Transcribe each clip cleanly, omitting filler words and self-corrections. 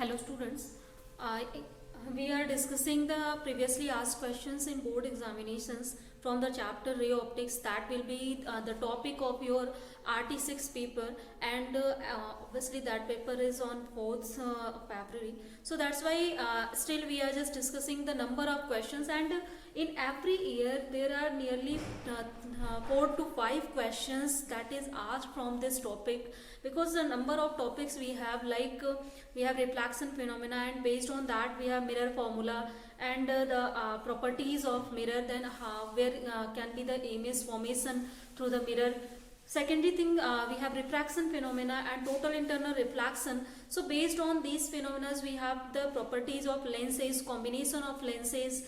Hello students, uh, we are discussing the previously asked questions in board examinations from the chapter Ray Optics. That will be the topic of your RT6 paper, and obviously that paper is on 4th February. So that's why still we are just discussing the number of questions, and in every year there are nearly 4 to 5 questions that is asked from this topic, because the number of topics we have, like we have reflection phenomena, and based on that we have mirror formula and the properties of mirror, then where can be the image formation through the mirror. Secondary thing, we have refraction phenomena and total internal reflection. So based on these phenomena we have the properties of lenses, combination of lenses.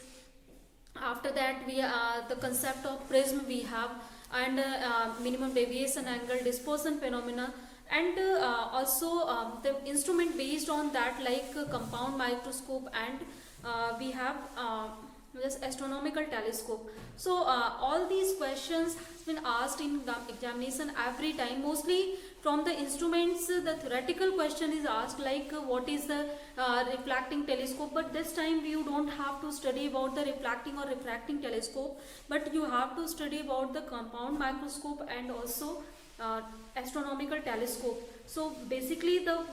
After that we the concept of prism we have, and minimum deviation angle, dispersion phenomena, and also the instrument based on that, like compound microscope, and we have this astronomical telescope. So all these questions have been asked in examination every time. Mostly from the instruments the theoretical question is asked, like what is the reflecting telescope, but this time you don't have to study about the reflecting or refracting telescope, but you have to study about the compound microscope and also astronomical telescope. So basically the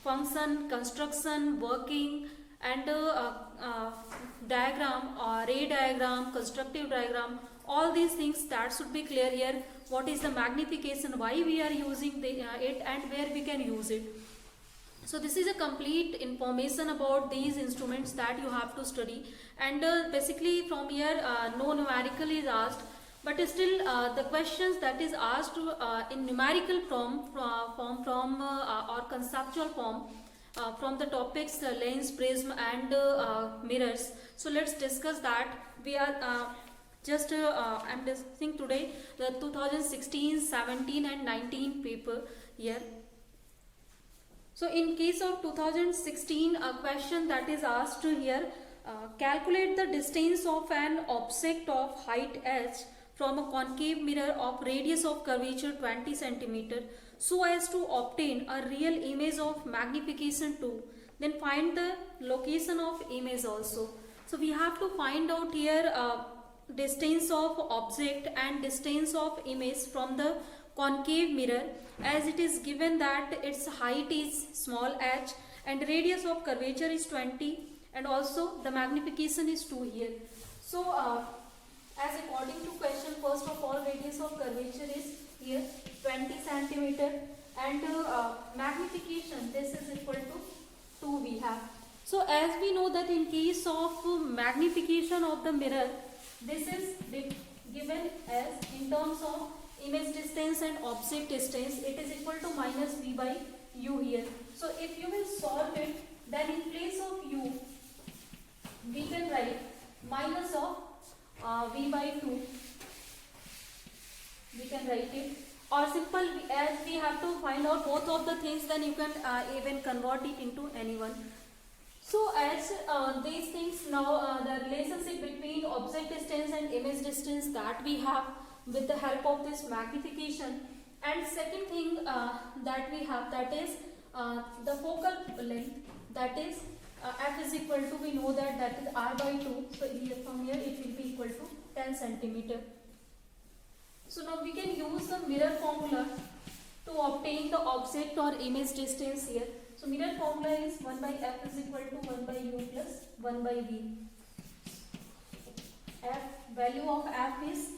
function, construction, working, and diagram, ray diagram, constructive diagram, all these things that should be clear here. What is the magnification, why we are using it, and where we can use it. So this is a complete information about these instruments that you have to study, and basically from here no numerical is asked, but still the questions that is asked in numerical form or conceptual form from the topics lens, prism, and mirrors. So let's discuss that. We are I'm discussing today the 2016, 17 and 19 paper here. So in case of 2016, a question that is asked here, calculate the distance of an object of height h from a concave mirror of radius of curvature 20 cm so as to obtain a real image of magnification 2. Then find the location of image also. So we have to find out here distance of object and distance of image from the concave mirror, as it is given that its height is small h and radius of curvature is 20, and also the magnification is 2 here. So as according to question, first of all radius of curvature is here 20 centimeter, and magnification, this is equal to 2 we have. So as we know that in case of magnification of the mirror, this is given as in terms of image distance and object distance, it is equal to minus v by u here. So if you will solve it, then in place of u we can write minus of v by 2, we can write it, or simple, as we have to find out both of the things, then you can even convert it into any one. So as these things now, the relationship between object distance and image distance that we have with the help of this magnification. And second thing that we have, that is the focal length, that is f is equal to, we know that is r by 2. So here, from here it will be equal to 10 centimeter. So now we can use the mirror formula to obtain the object or image distance here. So mirror formula is 1 by f is equal to 1 by u plus 1 by v. Value of f is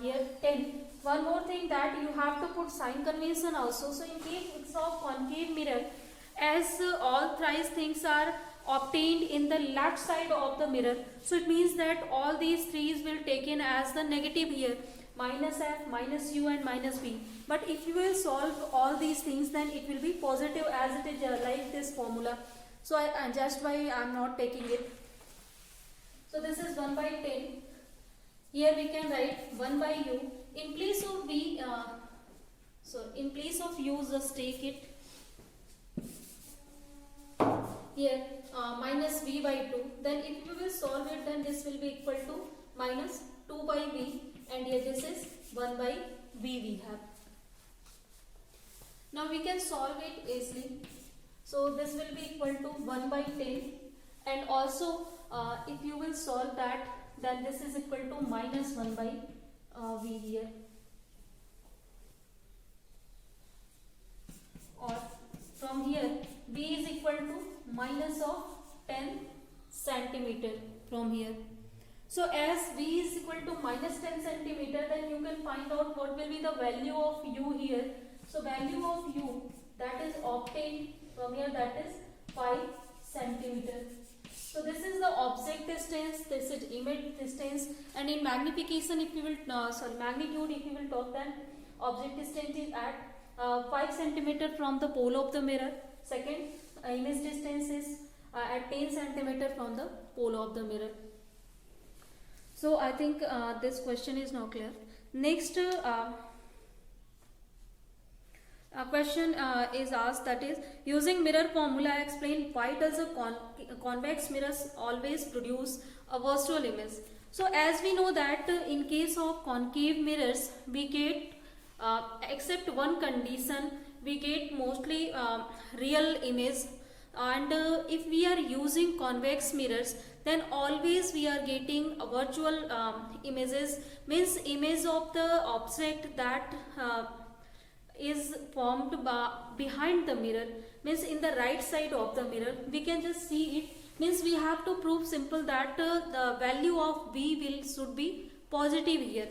here 10. One more thing, that you have to put sign convention also. So in case of concave mirror, as all thrice things are obtained in the left side of the mirror, so it means that all these threes will taken as the negative here, minus f, minus u, and minus v. But if you will solve all these things, then it will be positive, as it is like this formula. So just why I am not taking it. So this is 1 by 10. Here we can write 1 by u. In place of v, in place of u, just take it here minus v by 2. Then if you will solve it, then this will be equal to minus 2 by v, and here this is 1 by v we have. Now we can solve it easily. So this will be equal to 1 by 10, and also if you will solve that, then this is equal to minus 1 by V here, or from here V is equal to minus of 10 centimeter from here. So as V is equal to minus 10 centimeter, then you can find out what will be the value of U here. So value of U that is obtained from here, that is 5 centimeter. So this is the object distance, this is image distance, and in magnification if you will, magnitude if you will talk, then object distance is at 5 centimeter from the pole of the mirror. Second, image distance is at 10 centimeter from the pole of the mirror. So I think this question is now clear. Next question is asked, that is, using mirror formula explain why does a convex mirrors always produce a virtual image. So as we know that in case of concave mirrors we get except one condition, we get mostly real image, and if we are using convex mirrors, then always we are getting virtual images, means image of the object that is formed behind the mirror, means in the right side of the mirror we can just see it, means we have to prove simple that the value of V should be positive here.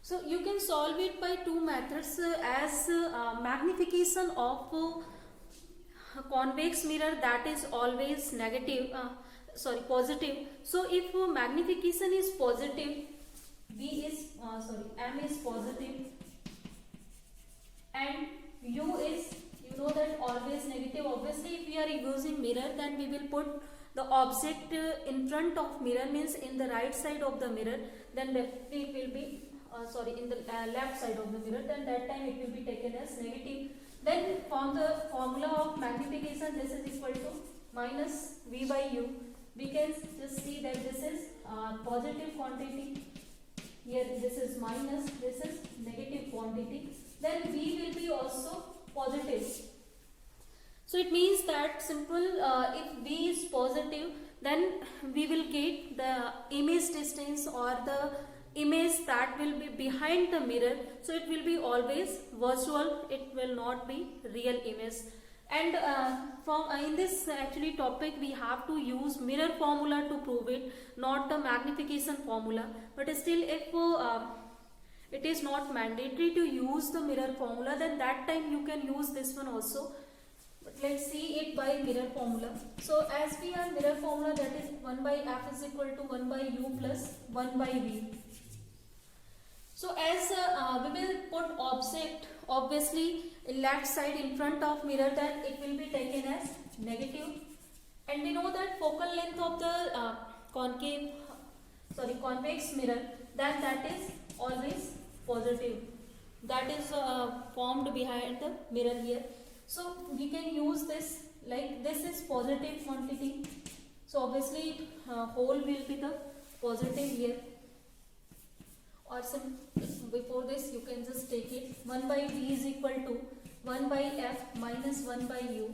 So you can solve it by two methods, as magnification of convex mirror that is always positive. So if magnification is positive, M is positive, and U is, you know that, always negative. Obviously if we are using mirror, then we will put the object in front of mirror, means in the right side of the mirror, then definitely it will be in the left side of the mirror, then that time it will be taken as negative. Then from the formula of magnification, this is equal to minus V by U. We can just see that this is positive quantity, here this is minus, this is negative quantity, then V will be also positive. So it means that simple, if V is positive, then we will get the image distance or the image that will be behind the mirror, so it will be always virtual, it will not be real image. And from in this actually topic we have to use mirror formula to prove it, not the magnification formula. But still, if it is not mandatory to use the mirror formula, then that time you can use this one also. But let's see it by mirror formula. So as we have mirror formula, that is 1 by F is equal to 1 by U plus 1 by V. So as we will put object obviously in left side in front of mirror, then it will be taken as negative, and we know that focal length of the convex mirror, then that is always positive, that is formed behind the mirror here. So we can use this, like this is positive quantity, so obviously whole will be the positive here. Or before this you can just take it 1 by V is equal to 1 by F minus 1 by U,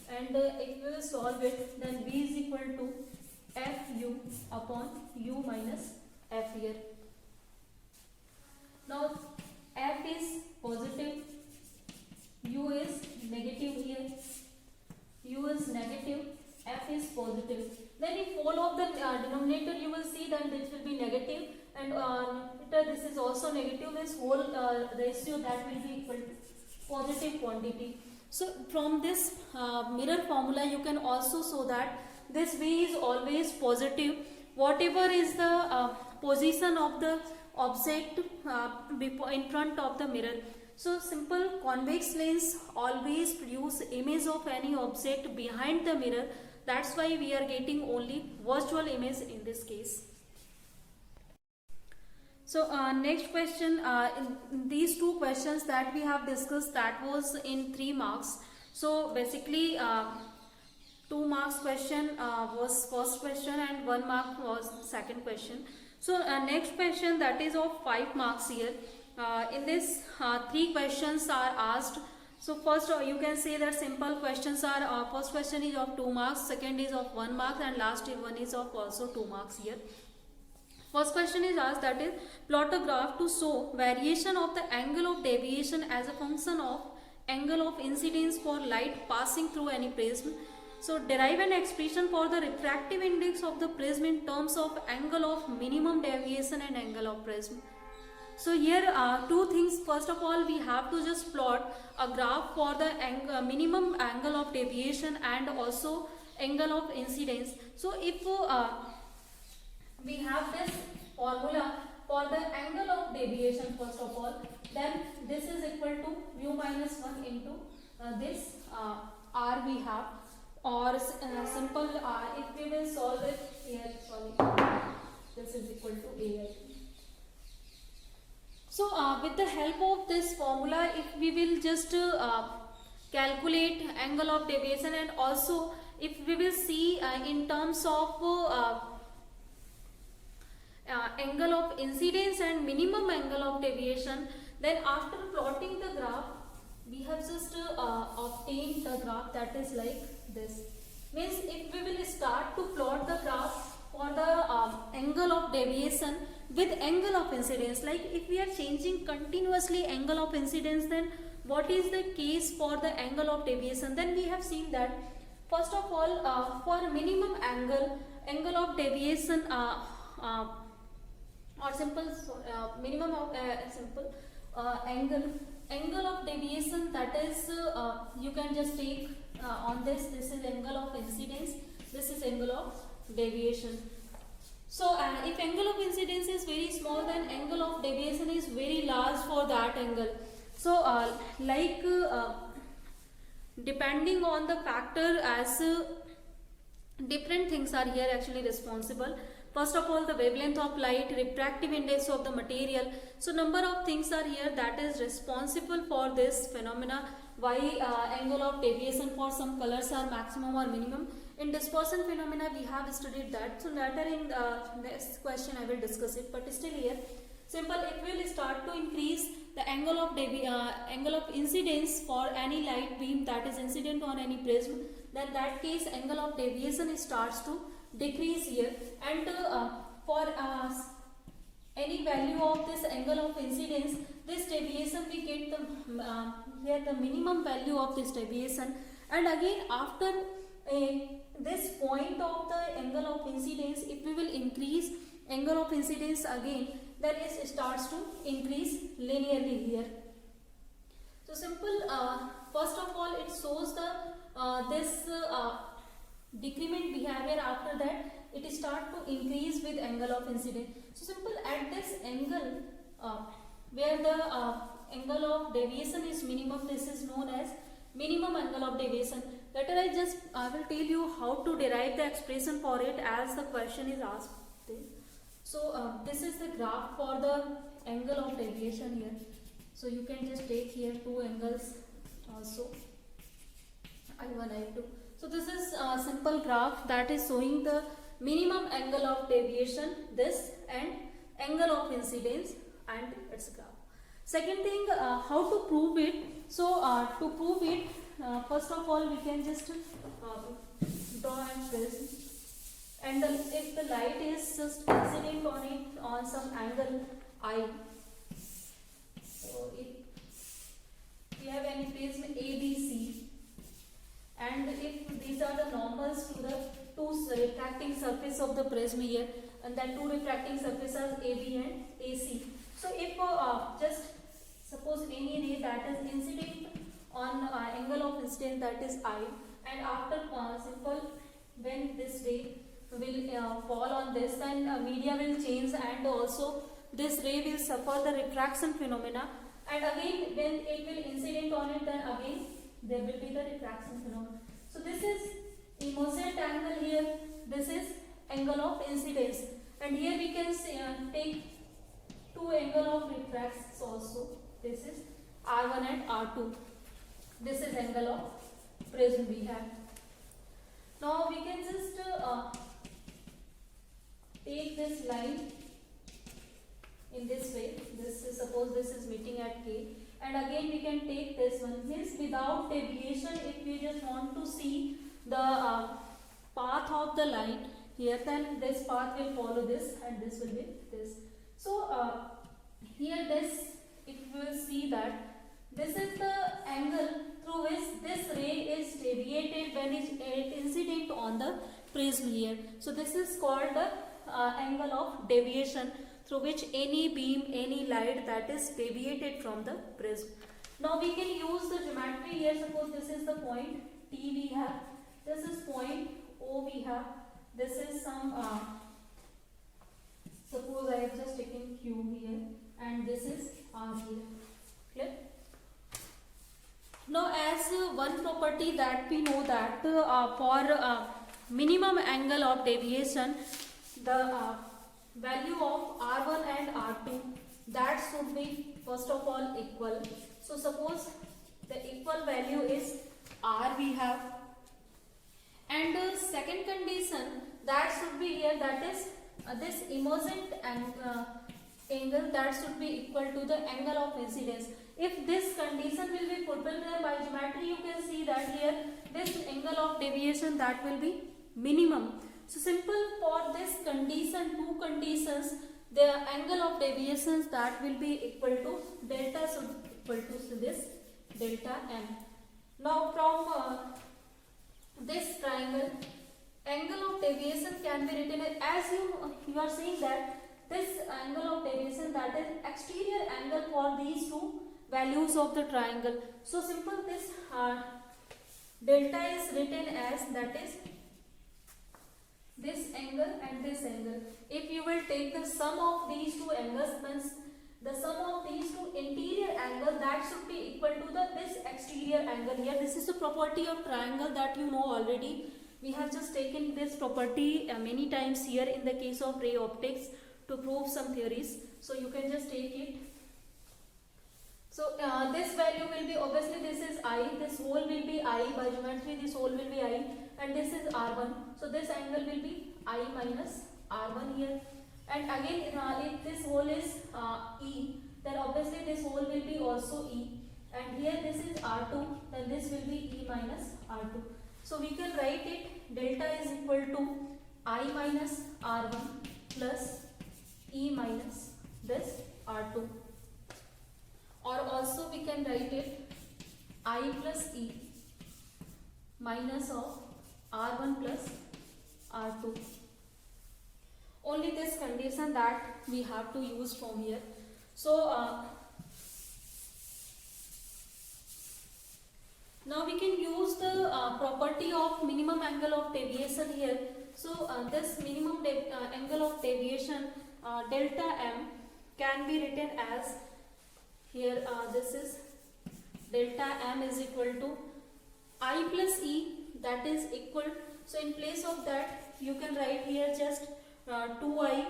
and if we will solve it, then V is equal to Fu upon U minus F here. Now F is positive, U is negative here, U is negative, F is positive. Then if whole of the denominator you will see, then this will be negative, and this is also negative, means whole ratio that will be equal to positive quantity. So from this mirror formula you can also show that this V is always positive, whatever is the position of the object in front of the mirror. So simple convex lens always produce image of any object behind the mirror, that's why we are getting only virtual image in this case. So next question, in these two questions that we have discussed, that was in 3 marks. So basically 2 marks question was first question and 1 mark was second question. So next question, that is of 5 marks here. In this 3 questions are asked. So first you can say that simple questions are, first question is of 2 marks, second is of 1 mark, and last one is of also 2 marks here. First question is asked, that is plot a graph to show variation of the angle of deviation as a function of angle of incidence for light passing through any prism. So derive an expression for the refractive index of the prism in terms of angle of minimum deviation and angle of prism. So here two things. First of all, we have to just plot a graph for the minimum angle of deviation and also angle of incidence. So if we have this formula for the angle of deviation first of all, then this is equal to mu minus 1 into this r we have, or simple if we will solve it here, sorry, this is equal to ai. So with the help of this formula, if we will just calculate angle of deviation, and also if we will see in terms of angle of incidence and minimum angle of deviation, then after plotting the graph, we have just obtained the graph that is like this. Means if we will start to plot the graph for the angle of deviation with angle of incidence, like if we are changing continuously angle of incidence, then what is the case for the angle of deviation? Then we have seen that first of all for minimum angle of deviation or simple minimum of simple angle of deviation, that is you can just take on this is angle of incidence, this is angle of deviation. So if angle of incidence is very small, then angle of deviation is very large for that angle. So depending on the factor, as different things are here actually responsible. First of all, the wavelength of light, refractive index of the material. So number of things are here that is responsible for this phenomena. Why angle of deviation for some colors are maximum or minimum. In dispersion phenomena we have studied that. So later in the next question I will discuss it. But still here, simple, it will start to increase the angle of incidence for any light beam that is incident on any prism. Then that case angle of deviation starts to decrease here, and for any value of this angle of incidence, this deviation we get the here the minimum value of this deviation, and again after this point of the angle of incidence, if we will increase angle of incidence again, then it starts to increase linearly here. So simple, first of all it shows the this decrement behavior. After that it start to increase with angle of incidence. So simple, at this angle where the angle of deviation is minimum, this is known as minimum angle of deviation. Later I will tell you how to derive the expression for it, as the question is asked. So this is the graph for the angle of deviation here. So you can just take here two angles also, I1, I2. So this is a simple graph that is showing the minimum angle of deviation, this, and angle of incidence, and its graph. Second thing, how to prove it. So to prove it, first of all we can just draw a prism, and if the light is just incident on it on some angle I, so if we have any prism ABC, and if these are the normals to the two refracting surface of the prism here, and that two refracting surfaces AB and AC. So if just suppose any ray that is incident on angle of incidence, that is I, and after simple, when this ray will fall on this, then media will change, and also this ray will suffer the refraction phenomena, and again when it will incident on it, then again there will be the refraction phenomena. So this is emergent angle here, this is angle of incidence, and here we can say, take two angle of refractions also. This is R1 and R2. This is angle of prism we have. Now we can just take this line in this way. This is, suppose this is meeting at K, and again we can take this one, means without deviation. If we just want to see the path of the line here, then this path will follow this and this will be this. So here this, if you will see that this is the angle through which this ray is deviated when it incident on the prism here. So this is called the angle of deviation through which any beam, any light that is deviated from the prism. Now we can use the geometry here. Suppose this is the point T we have, this is point O we have, this is some suppose I have just taken Q here, and this is R here. Clear? Now as one property that we know that for minimum angle of deviation, the value of R1 and R2, that should be first of all equal. So suppose the equal value is R we have, and the second condition that should be here, that is this emergent angle that should be equal to the angle of incidence. If this condition will be fulfilled there by geometry, you can see that here this angle of deviation that will be minimum. So simple, for this condition, two conditions, the angle of deviations that will be equal to delta should equal to this delta m. Now from this triangle, angle of deviation can be written as you are saying that this angle of deviation, that is exterior angle for these two values of the triangle. So simple, this delta is written as, that is this angle and this angle. If you will take the sum of these two angles, means the sum of these two interior angle, that should be equal to this exterior angle here. This is the property of triangle that you know already. We have just taken this property many times here in the case of ray optics to prove some theories. So you can just take it. So this value will be, obviously this is I, this whole will be I by geometry, this whole will be I, and this is R1. So this angle will be I minus R1 here. And again if this whole is E, then obviously this whole will be also E. And here this is R2, then this will be E minus R2. So we can write it, delta is equal to I minus R1 plus E minus this R2. Or also we can write it I plus E minus of R1 plus R2. Only this condition that we have to use from here. So now we can use the property of minimum angle of deviation here. So this minimum angle of deviation delta m can be written as, here this is delta m is equal to I plus E, that is equal. So in place of that you can write here just 2I,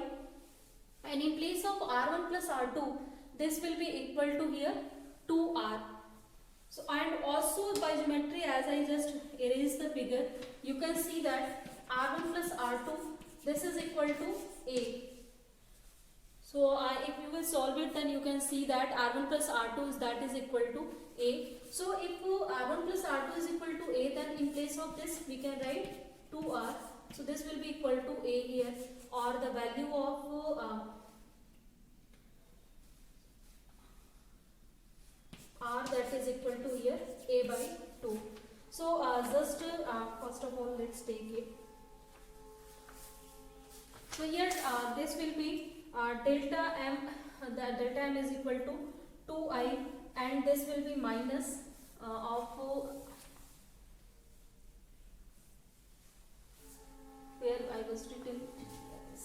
and in place of R1 plus R2 this will be equal to here 2R. So and also by geometry, as I just erased the figure, you can see that R1 plus R2, this is equal to A. So if you will solve it, then you can see that R1 plus R2 is, that is equal to A. So if R1 plus R2 is equal to A, then in place of this we can write 2R. So this will be equal to A here, or the value of R, that is equal to here A by 2. So just first of all let's take it. So here this will be delta m, the delta m is equal to 2I, and this will be minus of where I was written this.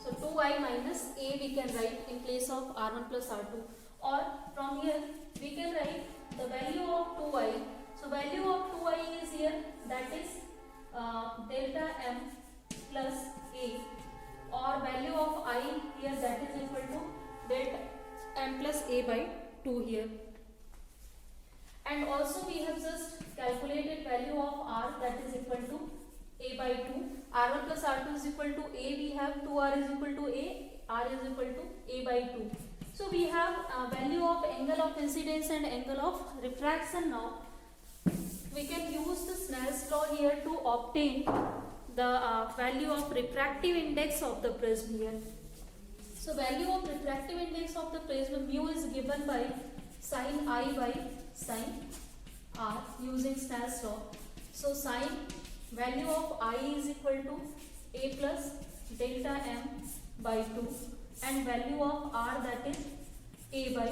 So 2I minus A we can write in place of R1 plus R2, or from here we can write the value of 2I. So value of 2I is here, that is delta m plus A, or value of I here, that is equal to delta m plus A by 2 here. And also we have just calculated calculated value of R, that is equal to A by 2. R1 plus R2 is equal to A. We have 2R is equal to A. R is equal to A by 2. So we have value of angle of incidence and angle of refraction. Now we can use the Snell's law here to obtain the value of refractive index of the prism here. So value of refractive index of the prism mu is given by sin I by sin R using Snell's law. So sin value of I is equal to A plus delta m by 2 and value of R, that is A by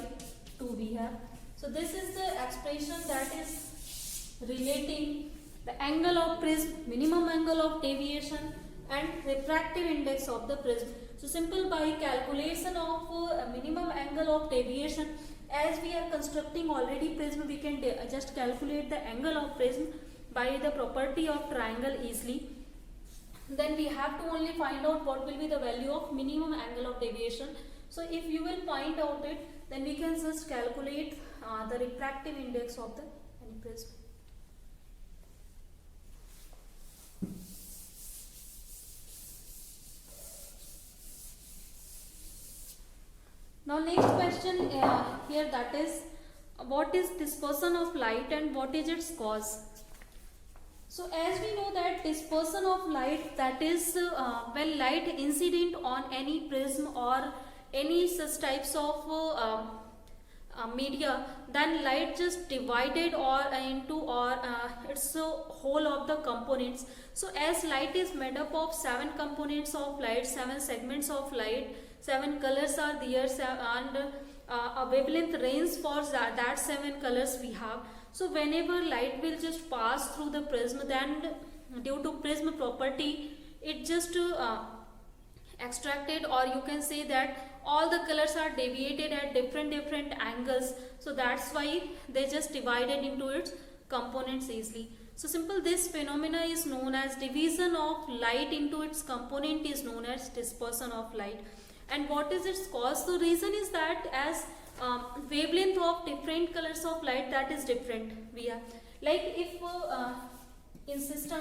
2 we have. So this is the expression that is relating the angle of prism, minimum angle of deviation and refractive index of the prism. So simple by calculation of minimum angle of deviation, as we are constructing already prism, we can just calculate the angle of prism by the property of triangle easily. Then we have to only find out what will be the value of minimum angle of deviation. So if you will find out it, then we can just calculate the refractive index of the any prism. Now next question here, that is what is dispersion of light and what is its cause? So as we know that dispersion of light, that is when light incident on any prism or any such types of media, then light just divided or into or it's a whole of the components. So as light is made up of 7 components of light, 7 segments of light, 7 colors are there, and a wavelength range for that 7 colors we have. So whenever light will just pass through the prism, then due to prism property, it just extracted, or you can say that all the colors are deviated at different angles. So that's why they just divided into its components easily. So simple, this phenomena is known as division of light into its component is known as dispersion of light. And what is its cause? The reason is that as wavelength of different colors of light, that is different. We are like if in system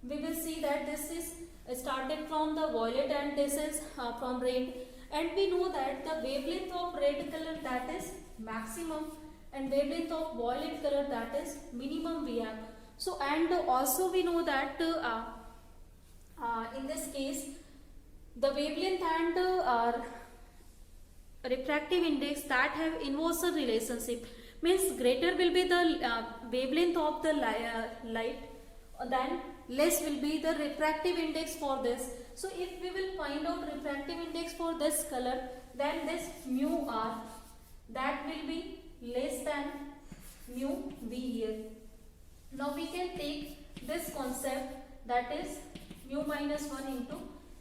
we will see that this is started from the violet and this is from red, and we know that the wavelength of red color, that is maximum, and wavelength of violet color, that is minimum we have. So and also we know that in this case the wavelength and refractive index that have inverse relationship, means greater will be the wavelength of the light, then less will be the refractive index for this. So if we will find out refractive index for this color, then this mu R, that will be less than mu V here. Now we can take this concept, that is mu minus 1 into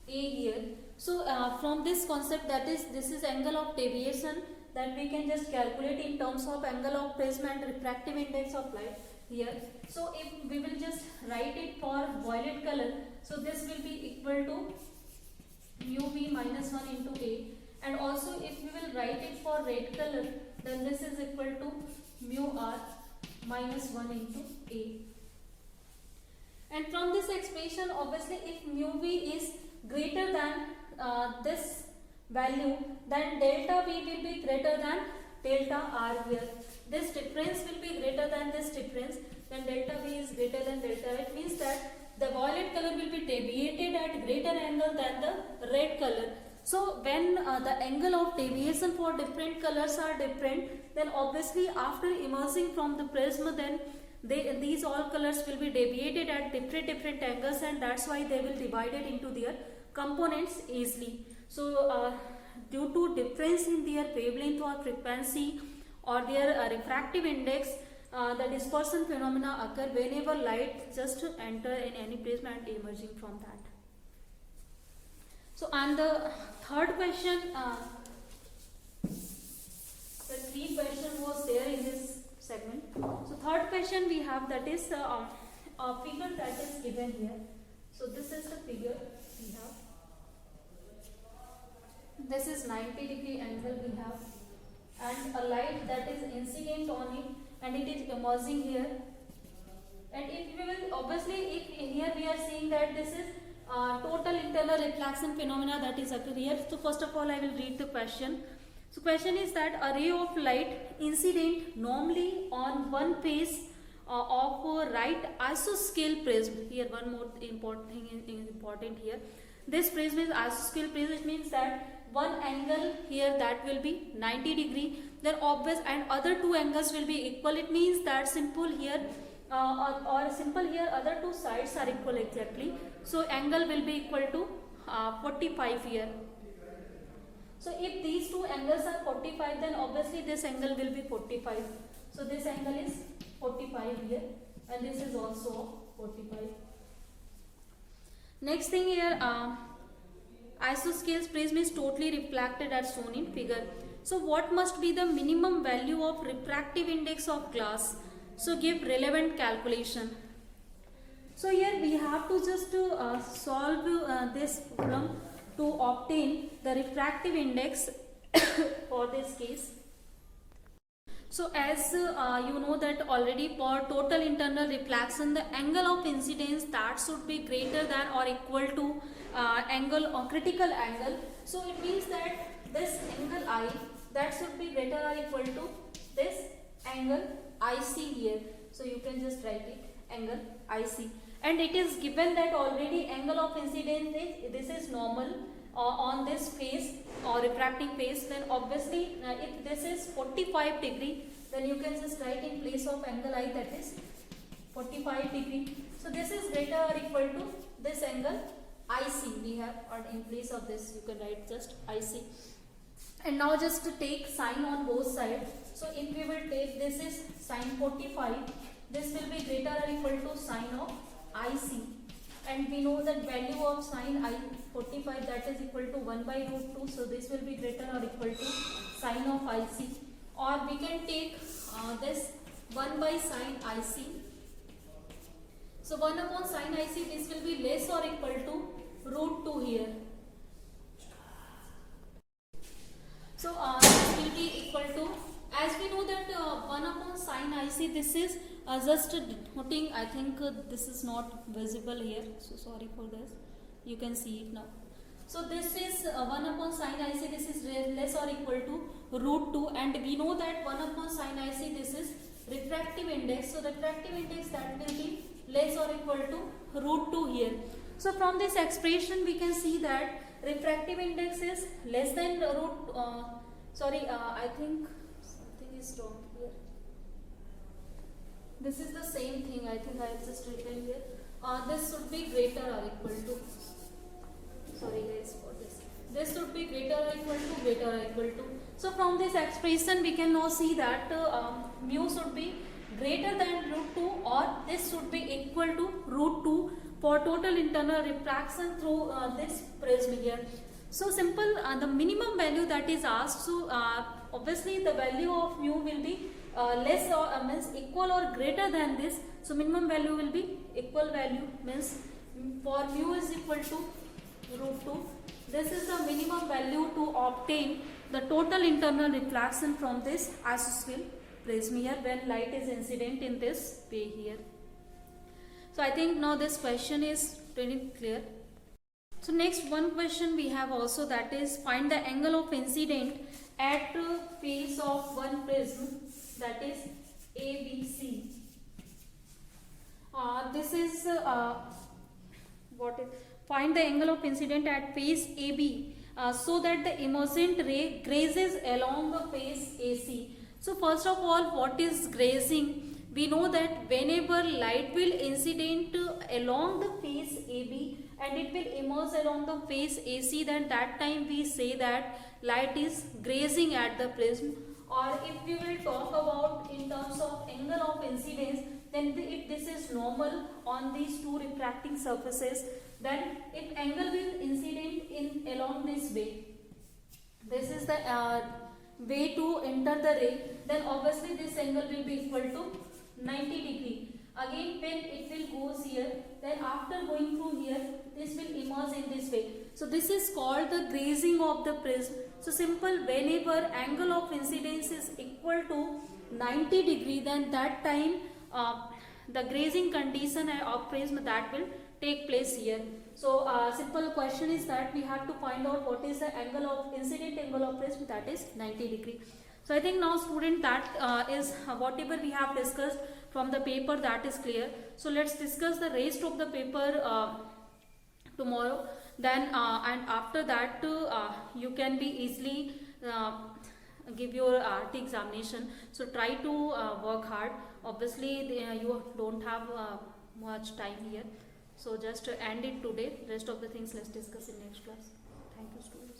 A here. So from this concept, that is this is angle of deviation, that we can just calculate in terms of angle of prism and refractive index of light here. So if we will just write it for violet color, so this will be equal to mu V minus 1 into A, and also if we will write it for red color, then this is equal to mu R minus 1 into A. And from this expression, obviously if mu V is greater than this value, then delta V will be greater than delta R here. This difference will be greater than this difference, then delta V is greater than delta R. It means that the violet color will be deviated at greater angle than the red color. So when the angle of deviation for different colors are different, then obviously after emerging from the prism, then these all colors will be deviated at different angles, and that's why they will divide it into their components easily. So due to difference in their wavelength or frequency or their refractive index, the dispersion phenomena occur whenever light just enter in any prism and emerging from that. So and the third question, the 3 question was there in this segment. So third question we have, that is a figure that is given here. So this is the figure we have. This is 90-degree angle we have, and a light that is incident on it, and it is emerging here. And if we will, obviously, if here we are seeing that this is total internal reflection phenomena that is occur here. So first of all, I will read the question. So question is that a ray of light incident normally on one face of a right isoscale prism. Here one more important thing is important here. This prism is isoscale prism, which means that one angle here that will be 90 degree, then obvious, and other two angles will be equal. It means that simple here or simple here other two sides are equal exactly. So angle will be equal to 45 here. So if these two angles are 45, then obviously this angle will be 45. So this angle is 45 here, and this is also 45. Next thing here, isoscale prism is totally reflected as shown in figure. So what must be the minimum value of refractive index of glass? So give relevant calculation. So here we have to just solve this problem to obtain the refractive index for this case. So as you know that already for total internal reflection, the angle of incidence that should be greater than or equal to angle or critical angle. So it means that this angle I that should be greater or equal to this angle IC here. So you can just write it angle IC. And it is given that already angle of incidence is, this is normal on this face or refracting face, then obviously if this is 45 degree, then you can just write in place of angle I that is 45 degree. So this is greater or equal to this angle IC we have, or in place of this you can write just IC. And now just to take sine on both sides. So if we will take this is sine 45, this will be greater or equal to sine of IC, and we know that value of sine I 45 that is equal to 1 by root 2, so this will be greater or equal to sine of IC, or we can take this 1 by sine IC. So 1 upon sine IC, this will be less or equal to root 2 here. So this will be equal to, as we know that 1 upon sine IC, this is just denoting, I think this is not visible here, so sorry for this, you can see it now. So this is 1 upon sine IC, this is less or equal to root 2, and we know that 1 upon sine IC, this is refractive index, so refractive index that will be less or equal to root 2 here. So from this expression we can see that refractive index is less than root, I think something is wrong here. This is the same thing, I think I have just written here. This should be greater or equal to, sorry guys for this. This should be greater or equal to. So from this expression we can now see that mu should be greater than root 2, or this should be equal to root 2 for total internal refraction through this prism here. So simple, the minimum value that is asked, so obviously the value of mu will be less or means equal or greater than this. So minimum value will be equal value, means for mu is equal to root 2. This is the minimum value to obtain the total internal reflection from this isoscale prism here when light is incident in this way here. So I think now this question is pretty clear. So next one question we have also, that is find the angle of incident at face of one prism, that is ABC. This is find the angle of incident at face AB so that the emergent ray grazes along the face AC. So first of all, what is grazing? We know that whenever light will incident along the face AB and it will emerge along the face AC, then that time we say that light is grazing at the prism. Or if we will talk about in terms of angle of incidence, then if this is normal on these two refracting surfaces, then if angle will incident in along this way, this is the way to enter the ray, then obviously this angle will be equal to 90 degree. Again when it will goes here, then after going through here, this will emerge in this way. So this is called the grazing of the prism. So simple, whenever angle of incidence is equal to 90 degree, then that time the grazing condition of prism that will take place here. So simple question is that we have to find out what is the angle of incident angle of prism, that is 90 degree. So I think now student that is whatever we have discussed from the paper, that is clear. So let's discuss the rest of the paper tomorrow. Then and after that you can be easily give your RT examination. So try to work hard. Obviously you don't have much time here. So just end it today. Rest of the things let's discuss in next class. Thank you students.